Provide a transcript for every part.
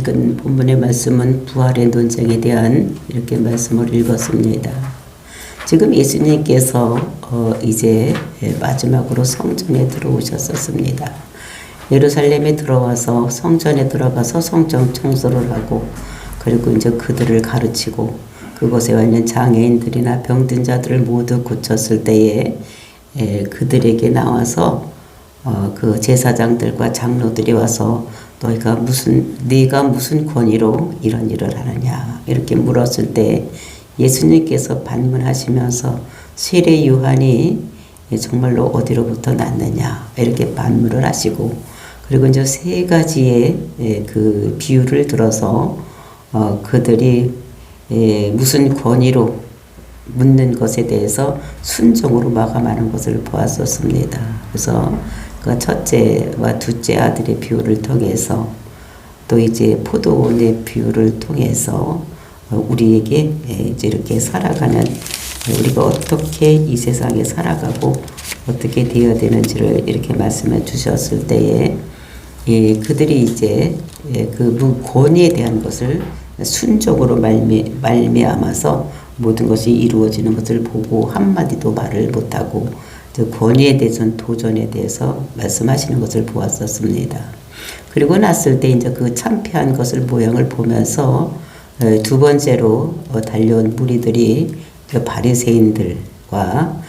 읽은 본문의 말씀은 부활의 논쟁에 대한 이렇게 말씀을 읽었습니다. 지금 예수님께서 이제 마지막으로 성전에 들어오셨었습니다. 예루살렘에 들어와서 성전에 들어가서 성전 청소를 하고 그리고 이제 그들을 가르치고 그곳에 와 있는 장애인들이나 병든 자들을 모두 고쳤을 때에 그들에게 나와서 그 제사장들과 장로들이 와서 네가 무슨 권위로 이런 일을 하느냐 이렇게 물었을 때 예수님께서 반문하시면서 세례 요한이 정말로 어디로부터 났느냐 이렇게 반문을 하시고 그리고 이제 세 가지의 그 비유를 들어서 그들이 무슨 권위로 묻는 것에 대해서 순종으로 마감하는 것을 보았었습니다. 그래서 그 첫째와 둘째 아들의 비유를 통해서 또 이제 포도원의 비유를 통해서 우리에게 이제 이렇게 살아가는 우리가 어떻게 이 세상에 살아가고 어떻게 되어야 되는지를 이렇게 말씀해 주셨을 때에 그들이 이제 그 권위에 대한 것을 순종으로 말미암아서 모든 것이 이루어지는 것을 보고 한마디도 말을 못하고 권위에 대해서는 도전에 대해서 말씀하시는 것을 보았었습니다. 그리고 났을 때 이제 그 참패한 것을 모양을 보면서 두 번째로 달려온 무리들이 바리새인들과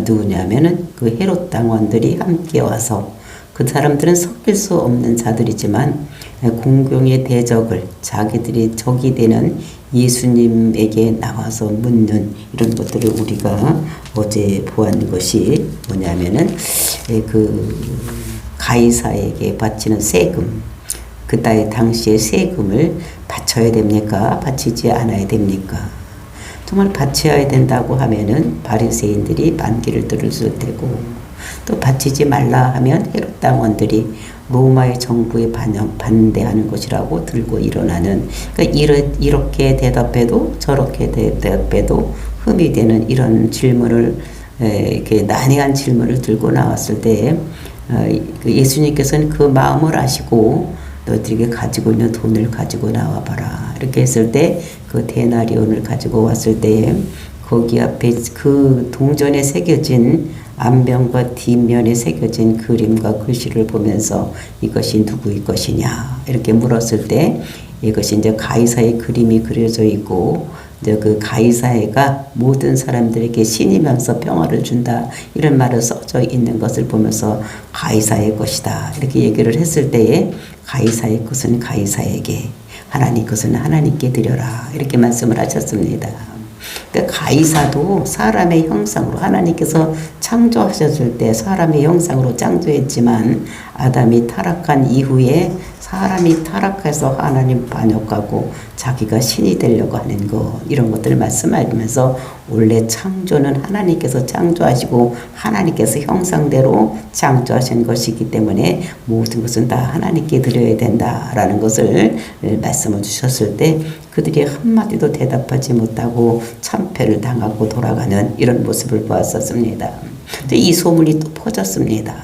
누구냐면은 그 헤롯 당원들이 함께 와서 그 사람들은 섞일 수 없는 자들이지만 공경의 대적을 자기들이 적이 되는 예수님에게 나와서 묻는 이런 것들을 우리가 어제 보았는 것이 뭐냐면은 그 가이사에게 바치는 세금 그때 당시에 세금을 바쳐야 됩니까? 바치지 않아야 됩니까? 정말 바쳐야 된다고 하면은 바리새인들이 반기를 들었을 테고 또 바치지 말라 하면 헤롯 당원들이 로마의 정부에 반대하는 것이라고 들고 일어나는 그러니까 이렇게 대답해도 저렇게 대답해도 흠이 되는 이런 질문을 이렇게 난해한 질문을 들고 나왔을 때 예수님께서는 그 마음을 아시고 너희들에게 가지고 있는 돈을 가지고 나와봐라 이렇게 했을 때 그 데나리온을 가지고 왔을 때 거기 앞에 그 동전에 새겨진 앞면과 뒷면에 새겨진 그림과 글씨를 보면서 이것이 누구의 것이냐 이렇게 물었을 때 이것이 이제 가이사의 그림이 그려져 있고 이제 그 가이사가 모든 사람들에게 신이면서 평화를 준다 이런 말을 써져 있는 것을 보면서 가이사의 것이다 이렇게 얘기를 했을 때에 가이사의 것은 가이사에게 하나님 것은 하나님께 드려라 이렇게 말씀을 하셨습니다. 그러니까 가이사도 사람의 형상으로 하나님께서 창조하셨을 때 사람의 형상으로 창조했지만 아담이 타락한 이후에 사람이 타락해서 하나님 반역하고 자기가 신이 되려고 하는 것 이런 것들을 말씀하면서 원래 창조는 하나님께서 창조하시고 하나님께서 형상대로 창조하신 것이기 때문에 모든 것은 다 하나님께 드려야 된다라는 것을 말씀을 주셨을 때 그들이 한마디도 대답하지 못하고 참패를 당하고 돌아가는 이런 모습을 보았었습니다. 이 소문이 또 퍼졌습니다.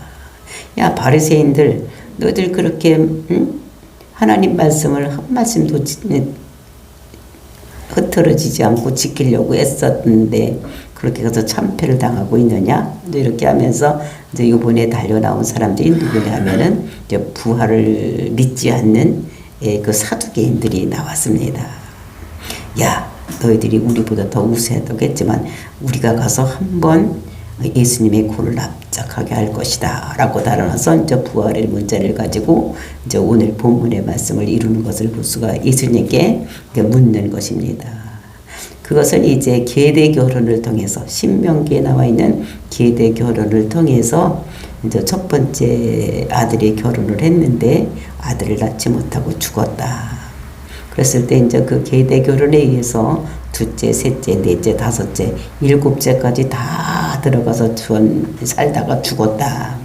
야 바리새인들 너희들 그렇게 하나님 말씀을 한 말씀도 흐트러지지 않고 지키려고 애썼는데 그렇게 해서 참패를 당하고 있느냐 이렇게 하면서 이제 이번에 달려 나온 사람들이 누구냐면은 이제 부활을 믿지 않는 그 사두개인들이 나왔습니다. 야 너희들이 우리보다 더 우세하겠지만 우리가 가서 한번 예수님의 고를 납작하게 할 것이다 라고 달아나서 이제 부활의 문자를 가지고 이제 오늘 본문의 말씀을 이루는 것을 볼 수가 예수님께 묻는 것입니다. 그것은 이제 계대 결혼을 통해서 신명기에 나와 있는 계대 결혼을 통해서 이제 첫 번째 아들이 결혼을 했는데 아들을 낳지 못하고 죽었다. 그랬을 때 이제 그 계대 결혼에 의해서 둘째, 셋째, 넷째, 다섯째, 일곱째까지 다 들어가서 살다가 죽었다.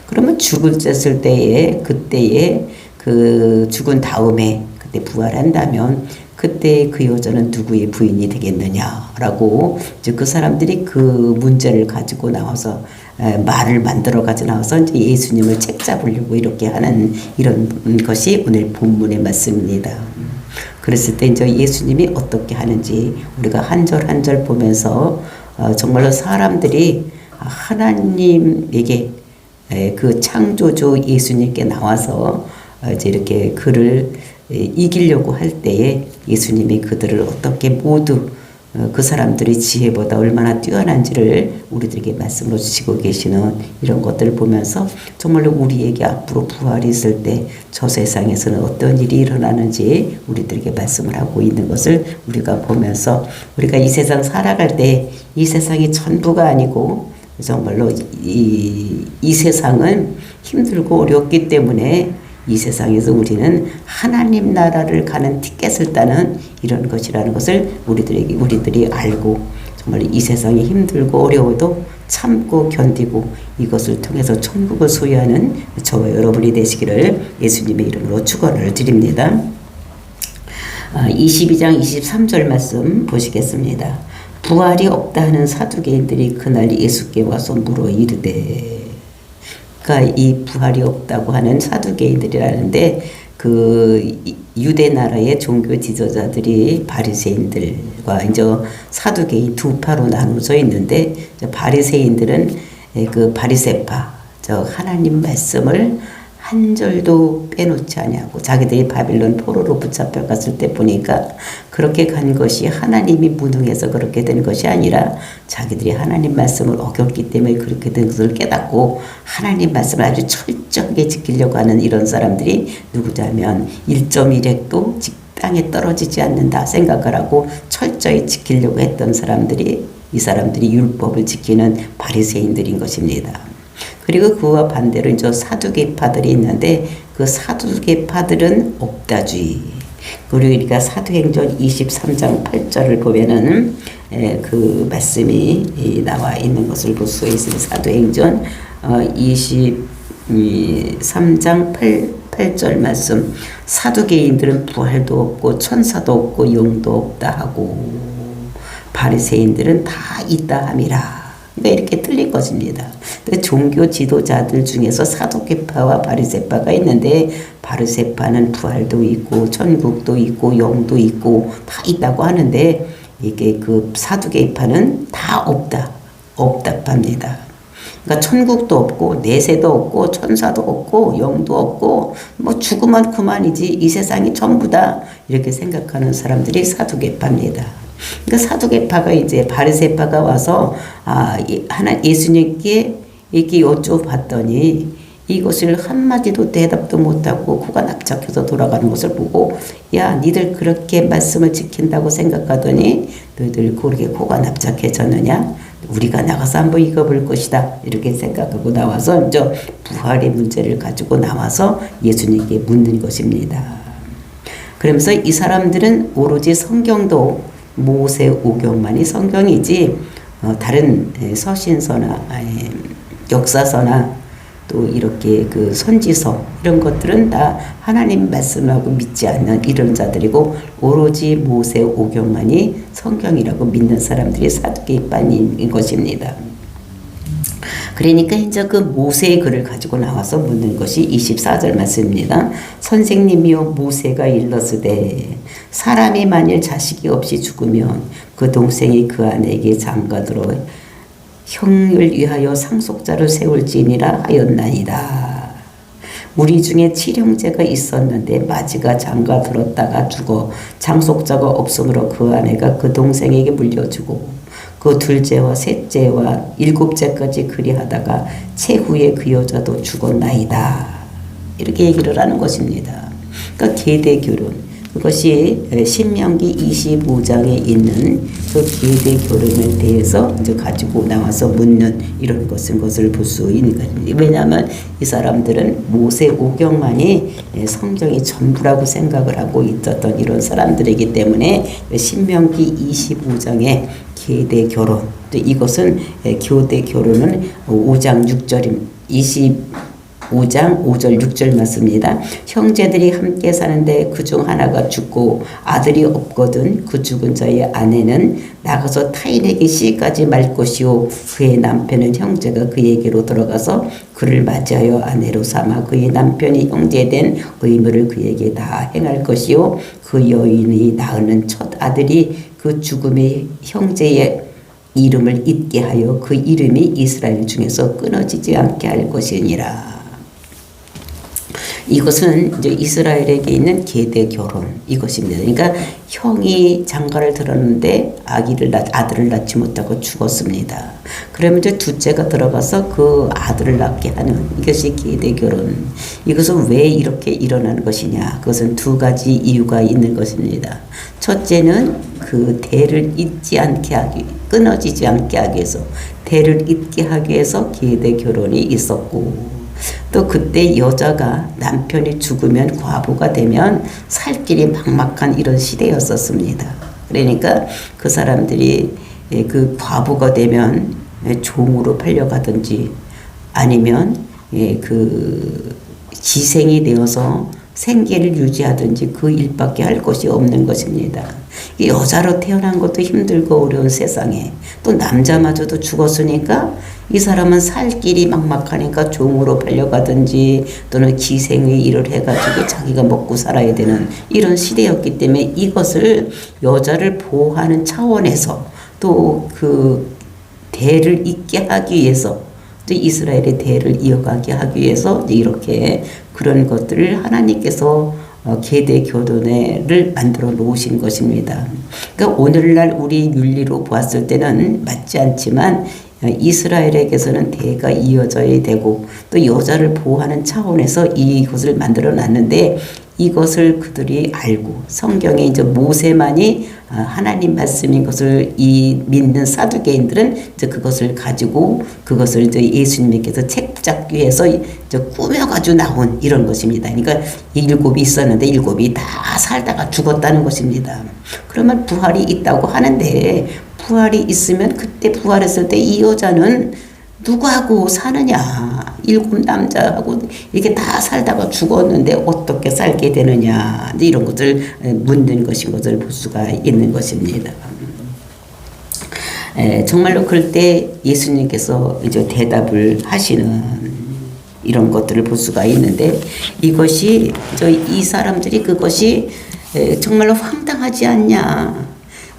그러면 죽었을 때에 그때에 그 죽은 다음에 그때 부활한다면 그때 그 여자는 누구의 부인이 되겠느냐라고 이제 그 사람들이 그 문제를 가지고 나와서 말을 만들어 가지고 나와서 이제 예수님을 책 잡으려고 이렇게 하는 이런 것이 오늘 본문의 말씀입니다. 그랬을 때 이제 예수님이 어떻게 하는지 우리가 한 절 한 절 보면서 정말로 사람들이 하나님에게 그 창조주 예수님께 나와서 이제 이렇게 그를 이기려고 할 때에 예수님이 그들을 어떻게 모두 그 사람들의 지혜보다 얼마나 뛰어난지를 우리들에게 말씀으로 주시고 계시는 이런 것들을 보면서 정말로 우리에게 앞으로 부활이 있을 때 저 세상에서는 어떤 일이 일어나는지 우리들에게 말씀을 하고 있는 것을 우리가 보면서 우리가 이 세상 살아갈 때 이 세상이 전부가 아니고 정말로 이 세상은 힘들고 어렵기 때문에 이 세상에서 우리는 하나님 나라를 가는 티켓을 따는 이런 것이라는 것을 우리들이 알고 정말 이 세상이 힘들고 어려워도 참고 견디고 이것을 통해서 천국을 소유하는 저와 여러분이 되시기를 예수님의 이름으로 축원을 드립니다. 22장 23절 말씀 보시겠습니다. 부활이 없다 하는 사두개인들이 그날 예수께 와서 물어 이르되, 그러니까 이 부활이 없다고 하는 사두개인들이라는데 그 유대 나라의 종교 지도자들이 바리새인들과 이제 사두개인 두 파로 나눠져 있는데 바리새인들은 그 바리새파 저 하나님 말씀을 한 절도 빼놓지 아니하고 자기들이 바빌론 포로로 붙잡혀 갔을 때 보니까 그렇게 간 것이 하나님이 무능해서 그렇게 된 것이 아니라 자기들이 하나님 말씀을 어겼기 때문에 그렇게 된 것을 깨닫고 하나님 말씀을 아주 철저하게 지키려고 하는 이런 사람들이 누구냐면 1.1획도 땅에 떨어지지 않는다 생각을 하고 철저히 지키려고 했던 사람들이 이 사람들이 율법을 지키는 바리새인들인 것입니다. 그리고 그와 반대로 이제 사두개파들이 있는데 그 사두개파들은 없다주의. 그리고 우리가 사도행전 23장 8절을 보면은 그 말씀이 나와 있는 것을 볼 수 있습니다. 사도행전 23장 8절 말씀. 사두개인들은 부활도 없고 천사도 없고 영도 없다 하고 바리새인들은 다 있다 함이라. 그러니까 이렇게 틀린 것입니다. 종교 지도자들 중에서 사두개파와 바리새파가 있는데 바리새파는 부활도 있고 천국도 있고 영도 있고 다 있다고 하는데 이게 그 사두개파는 다 없답합니다. 그러니까 천국도 없고 내세도 없고 천사도 없고 영도 없고 뭐 죽으면 그만이지 이 세상이 전부다 이렇게 생각하는 사람들이 사두개파입니다. 그러니까 사두개파가 이제 바리새파가 와서 예수님께 이렇게 여쭤봤더니 이것을 한마디도 대답도 못하고 코가 납작해서 돌아가는 것을 보고 야 니들 그렇게 말씀을 지킨다고 생각하더니 너희들 그렇게 코가 납작해졌느냐 우리가 나가서 한번 읽어볼 것이다 이렇게 생각하고 나와서 이제 부활의 문제를 가지고 나와서 예수님께 묻는 것입니다. 그러면서 이 사람들은 오로지 성경도 모세오경만이 성경이지 다른 서신서나 역사서나 또 이렇게 그 선지서 이런 것들은 다 하나님 말씀하고 믿지 않는 이런 자들이고 오로지 모세오경만이 성경이라고 믿는 사람들이 사두개파인 것입니다. 그러니까 이제 그 모세의 글을 가지고 나와서 묻는 것이 24절 말씀입니다. 선생님이요 모세가 일렀으되 사람이 만일 자식이 없이 죽으면 그 동생이 그 아내에게 장가들어 형을 위하여 상속자를 세울지니라 하였나이다. 우리 중에 칠형제가 있었는데 마지가 장가들었다가 죽어 장속자가 없으므로 그 아내가 그 동생에게 물려주고 그 둘째와 셋째와 일곱째까지 그리하다가 채후에 그 여자도 죽었나이다. 이렇게 얘기를 하는 것입니다. 그러니까 계대 결혼. 그것이 신명기 25장에 있는 그 계대 결혼에 대해서 이제 가지고 나와서 묻는 이런 것을 볼 수 있는 것입니다. 왜냐하면 이 사람들은 모세오경만이 성경이 전부라고 생각을 하고 있었던 이런 사람들이기 때문에 신명기 25장에 계대 결혼, 또 이것은 교대 결혼은 5장 6절임 20 5장 5절 6절 말씀입니다. 형제들이 함께 사는데 그중 하나가 죽고 아들이 없거든 그 죽은 자의 아내는 나가서 타인에게 시까지 말 것이요 그의 남편은 형제가 그에게로 들어가서 그를 맞이하여 아내로 삼아 그의 남편이 형제된 의무를 그에게 다 행할 것이요 그 여인이 낳은 첫 아들이 그 죽음의 형제의 이름을 잊게 하여 그 이름이 이스라엘 중에서 끊어지지 않게 할 것이니라. 이것은 이제 이스라엘에게 있는 계대 결혼 이것입니다. 그러니까 형이 장가를 들었는데 아들을 낳지 못하고 죽었습니다. 그러면 이제 둘째가 들어가서 그 아들을 낳게 하는 이것이 계대 결혼. 이것은 왜 이렇게 일어나는 것이냐? 그것은 두 가지 이유가 있는 것입니다. 첫째는 그 대를 끊어지지 않게 하기 위해서 대를 잇게 하기 위해서 계대 결혼이 있었고. 또 그때 여자가 남편이 죽으면 과부가 되면 살 길이 막막한 이런 시대였었습니다. 그러니까 그 사람들이 그 과부가 되면 종으로 팔려가든지 아니면 그 기생이 되어서 생계를 유지하든지 그 일밖에 할 것이 없는 것입니다. 여자로 태어난 것도 힘들고 어려운 세상에 또 남자마저도 죽었으니까 이 사람은 살 길이 막막하니까 종으로 팔려가든지 또는 기생의 일을 해가지고 자기가 먹고 살아야 되는 이런 시대였기 때문에 이것을 여자를 보호하는 차원에서 또 그 대를 잇게 하기 위해서 이스라엘의 대를 이어가게 하기 위해서 이렇게 그런 것들을 하나님께서 계대 결혼을 만들어 놓으신 것입니다. 그러니까 오늘날 우리 윤리로 보았을 때는 맞지 않지만 이스라엘에게서는 대가 이어져야 되고 또 여자를 보호하는 차원에서 이것을 만들어 놨는데 이것을 그들이 알고 성경에 이제 모세만이 하나님 말씀인 것을 믿는 사두개인들은 이제 그것을 가지고 그것을 이제 예수님께서 책 붙잡기 위해서 이제 꾸며가지고 나온 이런 것입니다. 그러니까 일곱이 있었는데 일곱이 다 살다가 죽었다는 것입니다. 그러면 부활이 있다고 하는데 부활이 있으면 그때 부활했을 때 이 여자는 누구하고 사느냐? 일곱 남자하고 이렇게 다 살다가 죽었는데 어떻게 살게 되느냐? 이런 것을 묻는 것인 것을 볼 수가 있는 것입니다. 정말로 그럴 때 예수님께서 이제 대답을 하시는 이런 것들을 볼 수가 있는데 이것이 이 사람들이 그것이 정말로 황당하지 않냐?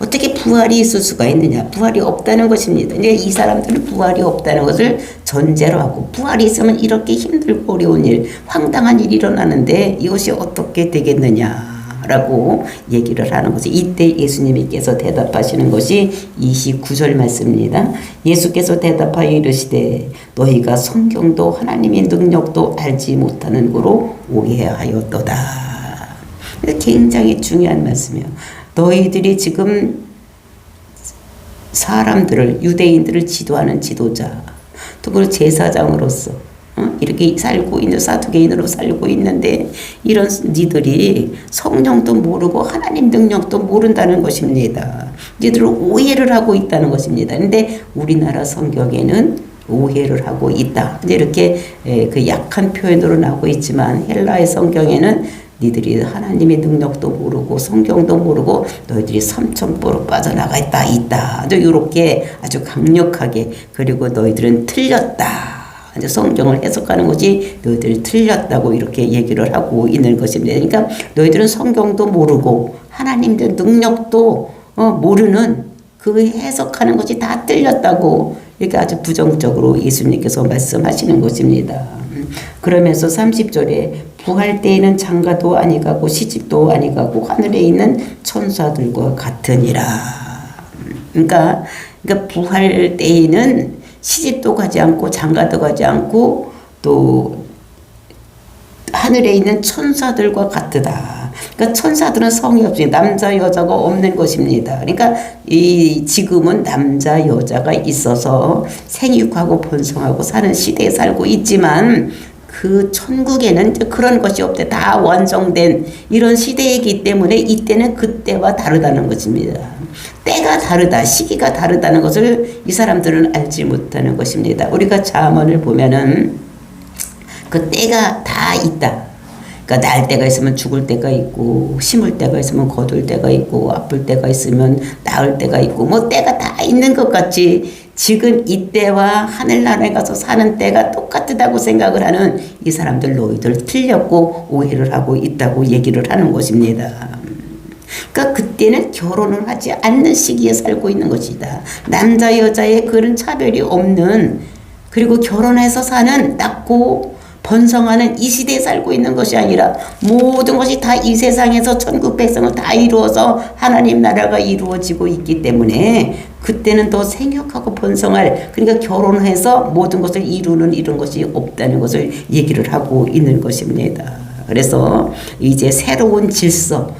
어떻게 부활이 있을 수가 있느냐? 부활이 없다는 것입니다. 그러니까 이 사람들은 부활이 없다는 것을 전제로 하고 부활이 있으면 이렇게 힘들고 어려운 일, 황당한 일이 일어나는데 이것이 어떻게 되겠느냐라고 얘기를 하는 것이 이때 예수님께서 대답하시는 것이 29절 말씀입니다. 예수께서 대답하여 이르시되 너희가 성경도 하나님의 능력도 알지 못하는 거로 오해하였도다. 굉장히 중요한 말씀이에요. 너희들이 지금 사람들을 유대인들을 지도하는 지도자 또 그 제사장으로서 이렇게 살고 있는 사두개인으로 살고 있는데 이런 니들이 성령도 모르고 하나님 능력도 모른다는 것입니다. 니들은 오해를 하고 있다는 것입니다. 그런데 우리나라 성경에는 오해를 하고 있다. 이렇게 그 약한 표현으로 나오고 있지만 헬라의 성경에는 니들이 하나님의 능력도 모르고 성경도 모르고 너희들이 삼천포로 빠져나가 있다. 이렇게 아주 강력하게 그리고 너희들은 틀렸다. 이제 성경을 해석하는 것이 너희들이 틀렸다고 이렇게 얘기를 하고 있는 것입니다. 그러니까 너희들은 성경도 모르고 하나님의 능력도 모르는 그 해석하는 것이 다 틀렸다고 이렇게 아주 부정적으로 예수님께서 말씀하시는 것입니다. 그러면서 30절에 부활 때에는 장가도 아니가고 시집도 아니가고 하늘에 있는 천사들과 같으니라. 그러니까 부활 때에는 시집도 가지 않고 장가도 가지 않고 또 하늘에 있는 천사들과 같으다. 그러니까 천사들은 성이 없으니 남자 여자가 없는 것입니다. 그러니까 지금은 남자 여자가 있어서 생육하고 번성하고 사는 시대에 살고 있지만 그 천국에는 그런 것이 없대. 다 완성된 이런 시대이기 때문에 이때는 그때와 다르다는 것입니다. 때가 다르다, 시기가 다르다는 것을 이 사람들은 알지 못하는 것입니다. 우리가 잠언을 보면은 그 때가 다 있다. 그러니까 날 때가 있으면 죽을 때가 있고, 심을 때가 있으면 거둘 때가 있고, 아플 때가 있으면 나을 때가 있고, 뭐 때가 다 있는 것 같이 지금 이 때와 하늘나라에 가서 사는 때가 똑같다고 생각을 하는 이 사람들 너희들 틀렸고 오해를 하고 있다고 얘기를 하는 것입니다. 그러니까 그때는 결혼을 하지 않는 시기에 살고 있는 것이다. 남자 여자의 그런 차별이 없는, 그리고 결혼해서 사는 낳고 번성하는 이 시대에 살고 있는 것이 아니라 모든 것이 다 이 세상에서 천국 백성을 다 이루어서 하나님 나라가 이루어지고 있기 때문에 그때는 더 생육하고 번성할, 그러니까 결혼해서 모든 것을 이루는 이런 것이 없다는 것을 얘기를 하고 있는 것입니다. 그래서 이제 새로운 질서,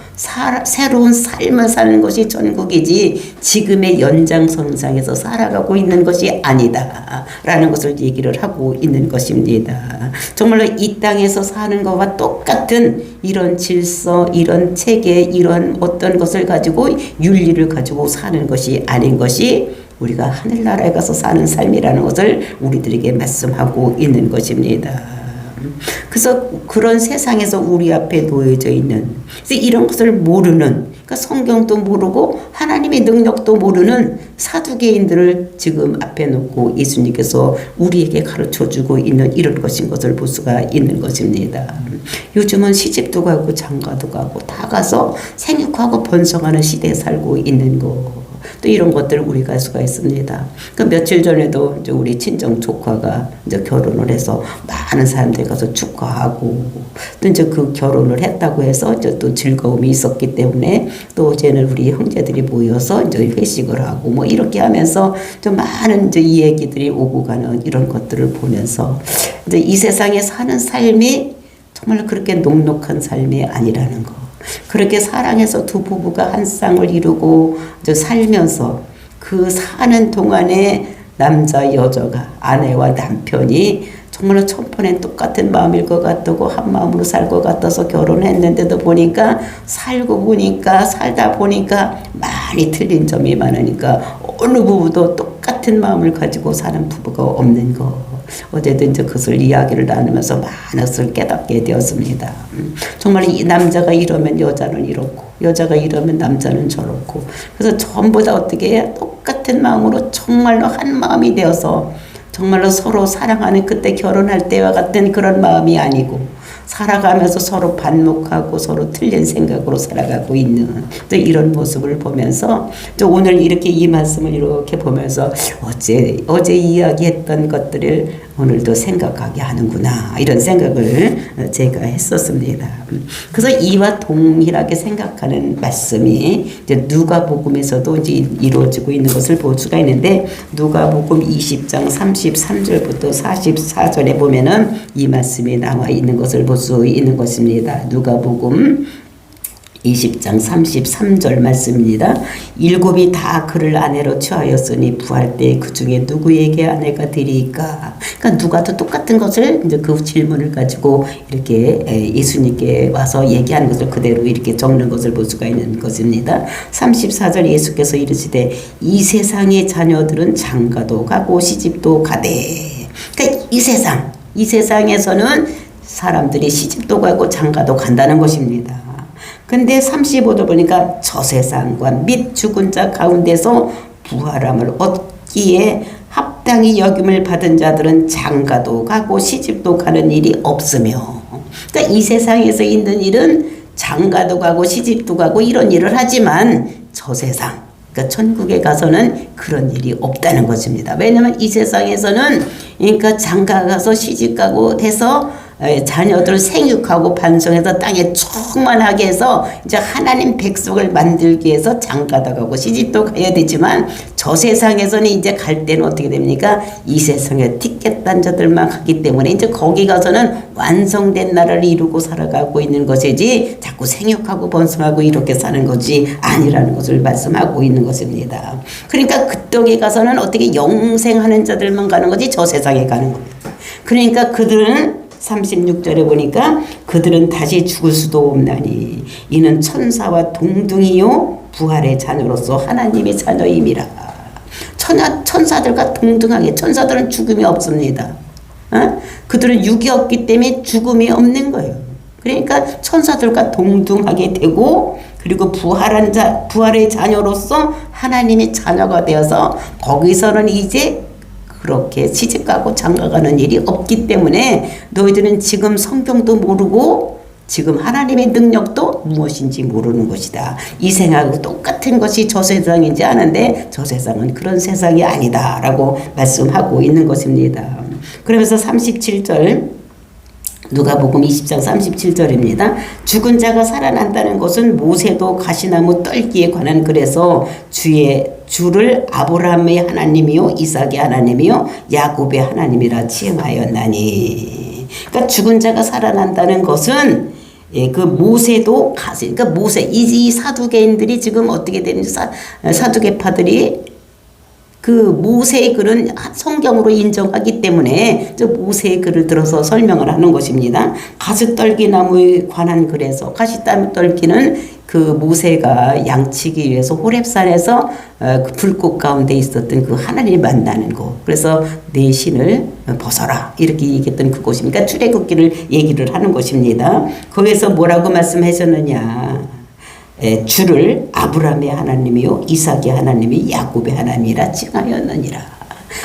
새로운 삶을 사는 것이 천국이지 지금의 연장선상에서 살아가고 있는 것이 아니다 라는 것을 얘기를 하고 있는 것입니다. 정말로 이 땅에서 사는 것과 똑같은 이런 질서, 이런 체계, 이런 어떤 것을 가지고 윤리를 가지고 사는 것이 아닌 것이 우리가 하늘나라에 가서 사는 삶이라는 것을 우리들에게 말씀하고 있는 것입니다. 그래서 그런 세상에서 우리 앞에 놓여져 있는, 그래서 이런 것을 모르는, 그러니까 성경도 모르고 하나님의 능력도 모르는 사두개인들을 지금 앞에 놓고 예수님께서 우리에게 가르쳐주고 있는 이런 것인 것을 볼 수가 있는 것입니다. 요즘은 시집도 가고 장가도 가고 다 가서 생육하고 번성하는 시대에 살고 있는 거. 또 이런 것들을 우리가 알 수가 있습니다. 그 며칠 전에도 이제 우리 친정 조카가 이제 결혼을 해서 많은 사람들이 가서 축하하고, 또 이제 그 결혼을 했다고 해서 이제 또 즐거움이 있었기 때문에 또 어제는 우리 형제들이 모여서 이제 회식을 하고 뭐 이렇게 하면서 좀 많은 이제 이 얘기들이 오고 가는 이런 것들을 보면서 이제 이 세상에 사는 삶이 정말 그렇게 녹록한 삶이 아니라는 거. 그렇게 사랑해서 두 부부가 한 쌍을 이루고 살면서 그 사는 동안에 남자 여자가, 아내와 남편이 정말로 천번에 똑같은 마음일 것 같고 한 마음으로 살 것 같아서 결혼했는데도 보니까 살다 보니까 많이 틀린 점이 많으니까 어느 부부도 똑같은 마음을 가지고 사는 부부가 없는 거. 어제도 이제 그것을 이야기를 나누면서 많은 것을 깨닫게 되었습니다. 정말 이 남자가 이러면 여자는 이렇고, 여자가 이러면 남자는 저렇고, 그래서 전부 다 어떻게 해야 똑같은 마음으로 정말로 한 마음이 되어서 정말로 서로 사랑하는 그때 결혼할 때와 같은 그런 마음이 아니고 살아가면서 서로 반목하고 서로 틀린 생각으로 살아가고 있는 또 이런 모습을 보면서 또 오늘 이렇게 이 말씀을 이렇게 보면서 어제 이야기했던 것들을 오늘도 생각하게 하는구나 이런 생각을 제가 했었습니다. 그래서 이와 동일하게 생각하는 말씀이 이제 누가복음에서도 이제 이루어지고 있는 것을 볼 수가 있는데 누가복음 20장 33절부터 44절에 보면은 이 말씀이 나와 있는 것을 볼 수 있는 것입니다. 누가복음 20장 33절 말씀입니다. 일곱이 다 그를 아내로 취하였으니 부활 때 그 중에 누구에게 아내가 되리까? 그러니까 누가도 똑같은 것을 이제 그 질문을 가지고 이렇게 예수님께 와서 얘기하는 것을 그대로 이렇게 적는 것을 볼 수가 있는 것입니다. 34절 예수께서 이르시되 이 세상의 자녀들은 장가도 가고 시집도 가되. 그러니까 이 세상에서는 사람들이 시집도 가고 장가도 간다는 것입니다. 근데 35절 보니까 저 세상과 및 죽은 자 가운데서 부활함을 얻기에 합당히 여김을 받은 자들은 장가도 가고 시집도 가는 일이 없으며, 그러니까 이 세상에서 있는 일은 장가도 가고 시집도 가고 이런 일을 하지만 저 세상, 그러니까 천국에 가서는 그런 일이 없다는 것입니다. 왜냐하면 이 세상에서는 그러니까 장가 가서 시집 가고 해서 자녀들 생육하고 반성해서 땅에 충만하게 해서 이제 하나님 백성을 만들기 위해서 장가도 가고 시집도 가야 되지만 저 세상에서는 이제 갈 때는 어떻게 됩니까? 이 세상에 티켓 단 자들만 가기 때문에 이제 거기 가서는 완성된 나라를 이루고 살아가고 있는 것이지 자꾸 생육하고 번성하고 이렇게 사는 것이 아니라는 것을 말씀하고 있는 것입니다. 그러니까 그 땅에 가서는 어떻게 영생하는 자들만 가는 거지 저 세상에 가는 겁니다. 그러니까 그들은 36절에 보니까 그들은 다시 죽을 수도 없나니 이는 천사와 동등이요 부활의 자녀로서 하나님의 자녀임이라. 천사들과 동등하게, 천사들은 죽음이 없습니다. 그들은 육이 없기 때문에 죽음이 없는 거예요. 그러니까 천사들과 동등하게 되고 그리고 부활의 자녀로서 하나님의 자녀가 되어서 거기서는 이제 그렇게 시집가고 장가가는 일이 없기 때문에 너희들은 지금 성경도 모르고 지금 하나님의 능력도 무엇인지 모르는 것이다. 이 생하고 똑같은 것이 저 세상인지 아는데 저 세상은 그런 세상이 아니다 라고 말씀하고 있는 것입니다. 그러면서 37절 누가복음 20장 37절입니다. 죽은 자가 살아난다는 것은 모세도 가시나무 떨기에 관한 글에서 주를 아브라함의 하나님이요 이삭의 하나님이요 야곱의 하나님이라 칭하였나니. 그러니까 죽은 자가 살아난다는 것은 그 모세도 그러니까 모세 이 사두개인들이 지금 어떻게 되는지 사두개파들이 그 모세의 글은 성경으로 인정하기 때문에 저 모세의 글을 들어서 설명을 하는 것입니다. 가시떨기나무에 관한 글에서 가시떨기는 그 모세가 양치기 위해서 호렙산에서 그 불꽃 가운데 있었던 그 하나님을 만나는 곳. 그래서 내 신을 벗어라 이렇게 얘기했던 그곳입니다. 출애굽기를 얘기를 하는 것입니다. 거기에서 뭐라고 말씀하셨느냐. 주를 아브라함의 하나님이요 이삭의 하나님이 야곱의 하나님이라 칭하였느니라.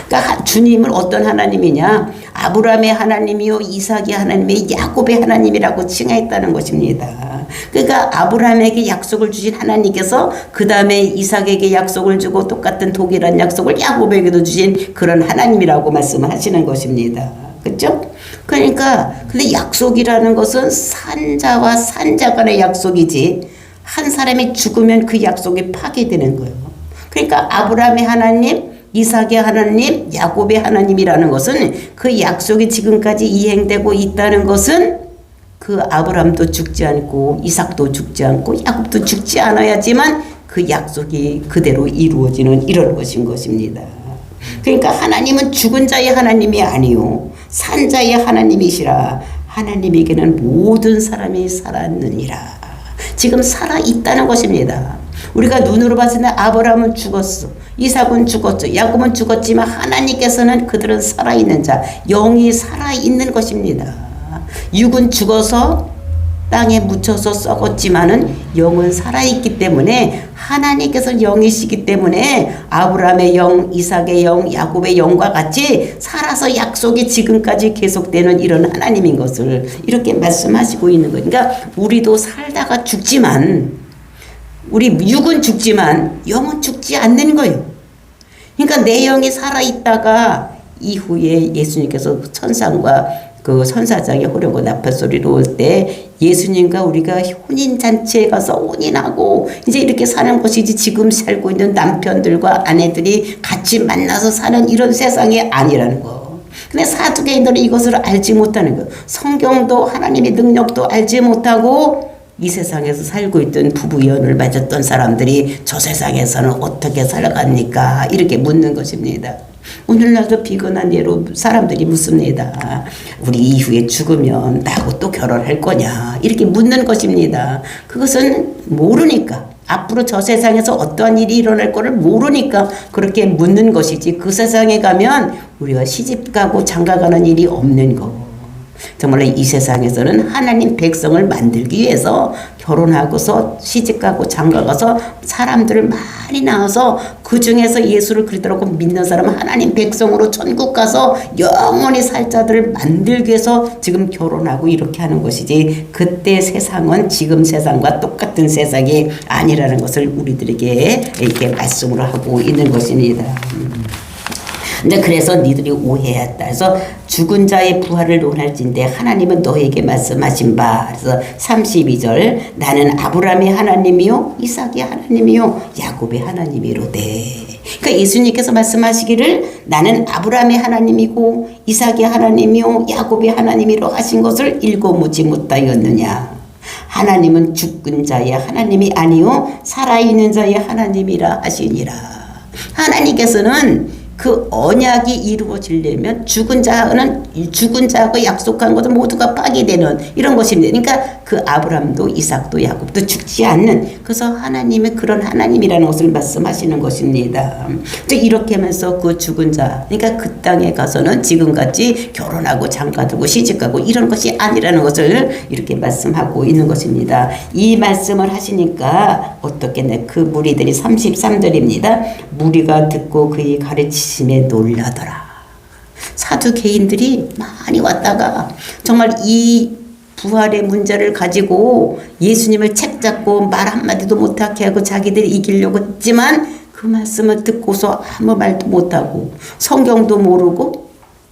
그러니까 주님을 어떤 하나님이냐 아브라함의 하나님이요 이삭의 하나님이 야곱의 하나님이라고 칭하였다는 것입니다. 그러니까 아브라함에게 약속을 주신 하나님께서 그 다음에 이삭에게 약속을 주고 똑같은 동일한 약속을 야곱에게도 주신 그런 하나님이라고 말씀을 하시는 것입니다. 그렇죠? 그러니까 근데 약속이라는 것은 산자와 산자 간의 약속이지 한 사람이 죽으면 그 약속이 파괴되는 거예요. 그러니까 아브라함의 하나님, 이삭의 하나님, 야곱의 하나님이라는 것은 그 약속이 지금까지 이행되고 있다는 것은 그 아브라함도 죽지 않고 이삭도 죽지 않고 야곱도 죽지 않아야지만 그 약속이 그대로 이루어지는 이런 것인 것입니다. 그러니까 하나님은 죽은 자의 하나님이 아니요 산 자의 하나님이시라. 하나님에게는 모든 사람이 살았느니라. 지금 살아있다는 것입니다. 우리가 눈으로 봤을 때 아브라함은 죽었어. 이삭은 죽었죠. 야곱은 죽었지만 하나님께서는 그들은 살아있는 자, 영이 살아있는 것입니다. 육은 죽어서 땅에 묻혀서 썩었지만은 영은 살아있기 때문에 하나님께서 영이시기 때문에 아브라함의 영, 이삭의 영, 야곱의 영과 같이 살아서 약속이 지금까지 계속되는 이런 하나님인 것을 이렇게 말씀하시고 있는 거예요. 그러니까 우리도 살다가 죽지만 우리 육은 죽지만 영은 죽지 않는 거예요. 그러니까 내 영이 살아있다가 이후에 예수님께서 천상과 그 천사장의 호령과 나팔소리로 올 때 예수님과 우리가 혼인잔치에 가서 혼인하고 이제 이렇게 사는 것이지 지금 살고 있는 남편들과 아내들이 같이 만나서 사는 이런 세상이 아니라는 거. 근데 사두개인들은 이것을 알지 못하는 거. 성경도 하나님의 능력도 알지 못하고 이 세상에서 살고 있던 부부연을 맺었던 사람들이 저 세상에서는 어떻게 살아갑니까? 이렇게 묻는 것입니다. 오늘날도 비근한 예로 사람들이 묻습니다. 우리 이후에 죽으면 나하고 또 결혼할 거냐? 이렇게 묻는 것입니다. 그것은 모르니까. 앞으로 저 세상에서 어떠한 일이 일어날 거를 모르니까 그렇게 묻는 것이지 그 세상에 가면 우리가 시집가고 장가가는 일이 없는 거. 정말로 이 세상에서는 하나님 백성을 만들기 위해서 결혼하고서 시집가고 장가가서 사람들을 많이 낳아서 그 중에서 예수를 그리스도라고 믿는 사람은 하나님 백성으로 천국 가서 영원히 살 자들을 만들기 위해서 지금 결혼하고 이렇게 하는 것이지 그때 세상은 지금 세상과 똑같은 세상이 아니라는 것을 우리들에게 이렇게 말씀으로 하고 있는 것입니다. 근데 그래서 니들이 오해했다. 그래서 죽은 자의 부활을 논할진대 하나님은 너에게 말씀하신 바. 그래서 32절 나는 아브라함의 하나님이요 이삭의 하나님이요 야곱의 하나님이로되. 그러니까 예수님께서 말씀하시기를 나는 아브라함의 하나님이고 이삭의 하나님이요 야곱의 하나님이로 하신 것을 읽어보지 못하였느냐. 하나님은 죽은 자의 하나님이 아니요 살아있는 자의 하나님이라 하시니라. 하나님께서는 그 언약이 이루어지려면 죽은 자하고 약속한 것을 모두가 파괴되는 이런 것입니다. 그러니까 그 아브라함도 이삭도 야곱도 죽지 않는, 그래서 하나님의 그런 하나님이라는 것을 말씀하시는 것입니다. 이렇게 하면서 그 죽은 자, 그러니까 그 땅에 가서는 지금같이 결혼하고 장가들고 시집가고 이런 것이 아니라는 것을 이렇게 말씀하고 있는 것입니다. 이 말씀을 하시니까 어떻겠네. 그 무리들이 33절입니다. 무리가 듣고 그의 가르치심에 놀라더라. 사두개인들이 많이 왔다가 정말 이 부활의 문제를 가지고 예수님을 책잡고 말 한마디도 못하게 하고 자기들이 이기려고 했지만 그 말씀을 듣고서 아무 말도 못하고 성경도 모르고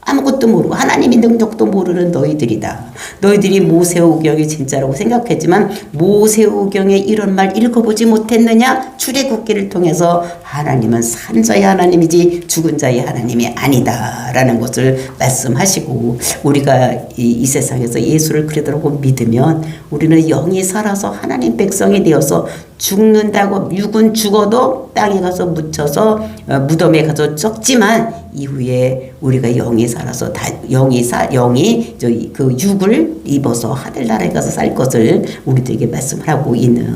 아무것도 모르고 하나님의 능력도 모르는 너희들이다. 너희들이 모세오경이 진짜라고 생각했지만 모세오경에 이런 말 읽어보지 못했느냐? 출애굽기를 통해서 하나님은 산자의 하나님이지 죽은 자의 하나님이 아니다 라는 것을 말씀하시고, 우리가 이 세상에서 예수를 그러더라고 믿으면 우리는 영이 살아서 하나님 백성이 되어서 죽는다고, 육은 죽어도 땅에 가서 묻혀서 무덤에 가서 썩지만 이후에 우리가 영이 살아서 영이 그 육을 입어서 하늘나라에 가서 살 것을 우리들에게 말씀을 하고 있는,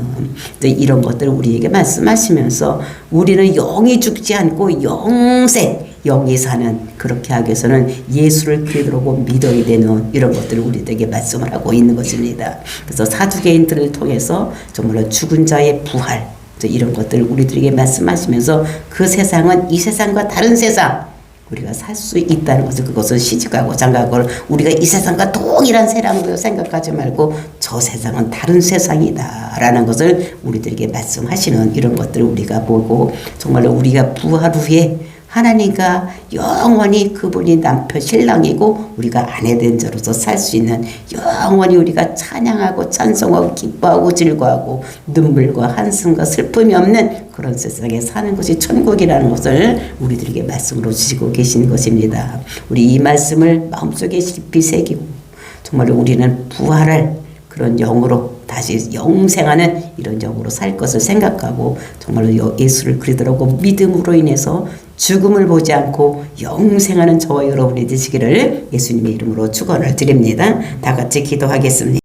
이런 것들을 우리에게 말씀하시면서 우리는 영이 죽지 않고 영생, 영이 사는, 그렇게 하기 위해서는 예수를 그리스도로 믿어야 되는 이런 것들을 우리들에게 말씀을 하고 있는 것입니다. 그래서 사두개인들을 통해서 정말로 죽은 자의 부활, 이런 것들을 우리들에게 말씀하시면서 그 세상은 이 세상과 다른 세상, 우리가 살 수 있다는 것을, 그것은 시집가고 장가고 우리가 이 세상과 동일한 세상으로 생각하지 말고 저 세상은 다른 세상이다 라는 것을 우리들에게 말씀하시는 이런 것들을 우리가 보고, 정말로 우리가 부활 후에 하나님과 영원히 그분이 남편 신랑이고 우리가 아내된 자로서 살 수 있는, 영원히 우리가 찬양하고 찬송하고 기뻐하고 즐거워하고 눈물과 한숨과 슬픔이 없는 그런 세상에 사는 것이 천국이라는 것을 우리들에게 말씀으로 주시고 계신 것입니다. 우리 이 말씀을 마음속에 깊이 새기고 정말로 우리는 부활할 그런 영으로 다시 영생하는 이런 영으로 살 것을 생각하고 정말로 예수를 그리스도로 믿음으로 인해서 죽음을 보지 않고 영생하는 저와 여러분이 되시기를 예수님의 이름으로 축원을 드립니다. 다 같이 기도하겠습니다.